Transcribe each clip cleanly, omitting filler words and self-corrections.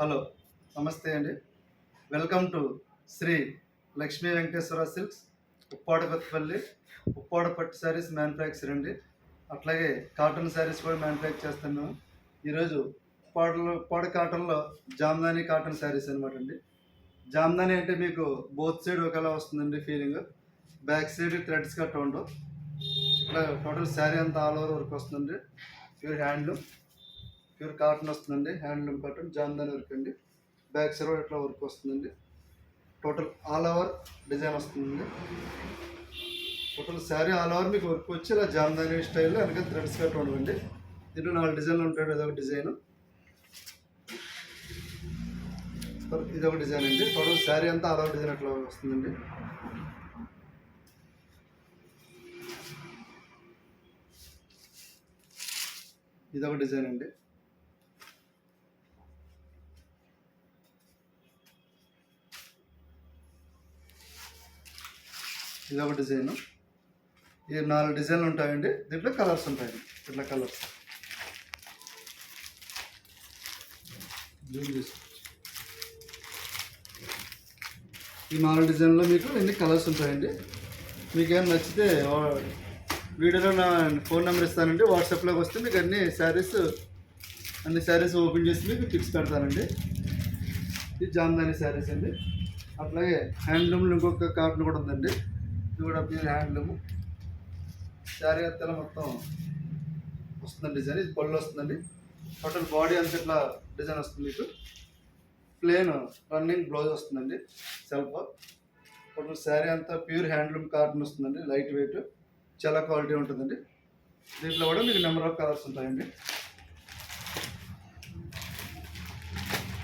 Hello, నమస్తే అండి. Welcome to Shri Lakshmi Venkateswara silks, Uppada Kothapalli. Uppada పట్టు శారీస్ మ్యానుఫ్యాక్చర్ అండి. అట్లాగే కాటన్ శారీస్ కూడా మ్యానుఫ్యాక్చర్ చేస్తున్నాము. ఈరోజు ఉప్పాడ కాటన్లో జామ్దాని కాటన్ శారీస్ అనమాట అండి. జామ్దాని అంటే మీకు బోత్ సైడ్ ఒకలా వస్తుందండి feeling. Back side threads cut ఉండవు. ఇట్లా టోటల్ శారీ అంతా ఆల్ ఓవర్ వర్క్ వస్తుందండి. ప్యూర్ హ్యాండ్లూమ్, ప్యూర్ కాటన్ వస్తుందండి. హ్యాండ్లూమ్ కాటన్ జామ్దాని వర్క్ అండి. బ్యాక్ సైడ్ ఇట్లా వర్క్ వస్తుందండి. టోటల్ ఆల్ ఓవర్ డిజైన్ వస్తుందండి. టోటల్ శారీ ఆల్ ఓవర్ మీకు వర్క్ వచ్చి ఇలా జామ్దాని స్టైల్లో వెనక థ్రెడ్స్ కట్ ఉండవండి. దీంట్లో 4 డిజైన్లు ఉంటాయి. ఇదొక డిజైన్, ఇదొక డిజైన్ అండి. టోటల్ శారీ అంతా ఆల్ ఓవర్ డిజైన్ అట్లా వస్తుందండి. ఇదొక డిజైన్ అండి. ఇదొక డిజైన్. ఈ 4 డిజైన్లు ఉంటాయండి. దీంట్లో కలర్స్ ఉంటాయండి. ఇట్లా కలర్స్ జూమ్ చేసుకోవచ్చు. ఈ 4 డిజైన్లో మీకు ఎన్ని కలర్స్ ఉంటాయండి. మీకు ఏం నచ్చితే వీడియోలో నా ఫోన్ నెంబర్ ఇస్తానండి. వాట్సాప్లోకి వస్తే మీకు అన్ని శారీస్ ఓపెన్ చేసి మీకు పిక్స్ పెడతానండి. ఇది జామ్దాని శారీస్ అండి. అట్లాగే హ్యాండ్లూమ్లో ఇంకొక కాటన్ కూడా ఉందండి. ఇది కూడా ప్యూర్ హ్యాండ్లూమ్. శారీ అంతా మొత్తం వస్తుందండి డిజైన్. ఇది పళ్ళు వస్తుందండి. టోటల్ బాడీ అంతా ఇట్లా డిజైన్ వస్తుంది. మీకు ప్లేన్ రన్నింగ్ బ్లౌజ్ వస్తుందండి. సెల్ఫ్ టోటల్ శారీ అంతా ప్యూర్ హ్యాండ్లూమ్ కాటన్ వస్తుందండి. లైట్ వెయిట్, చాలా క్వాలిటీ ఉంటుందండి. దీంట్లో కూడా మీకు నెంబర్ ఆఫ్ కలర్స్ ఉంటాయండి.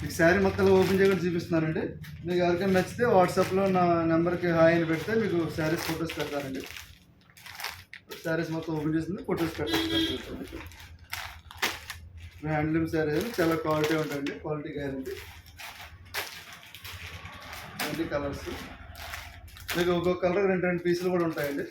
మీకు శారీ మొత్తం ఓపెన్ చేయకుండా చూపిస్తున్నానండి. మీకు ఎవరికైనా నచ్చితే వాట్సాప్లో నా నెంబర్కి హాయ్ అని పెడితే మీకు శారీస్ ఫొటోస్ పెడతారండి. శారీస్ మొత్తం ఓపెన్ చేసింది ఫొటోస్ పెట్టండి. హ్యాండ్లూమ్ శారీస్ చాలా క్వాలిటీ ఉంటాయండి. Quality guarantee. అన్ని కలర్స్ మీకు ఒక్కొక్క కలర్ 2 పీసులు కూడా ఉంటాయండి.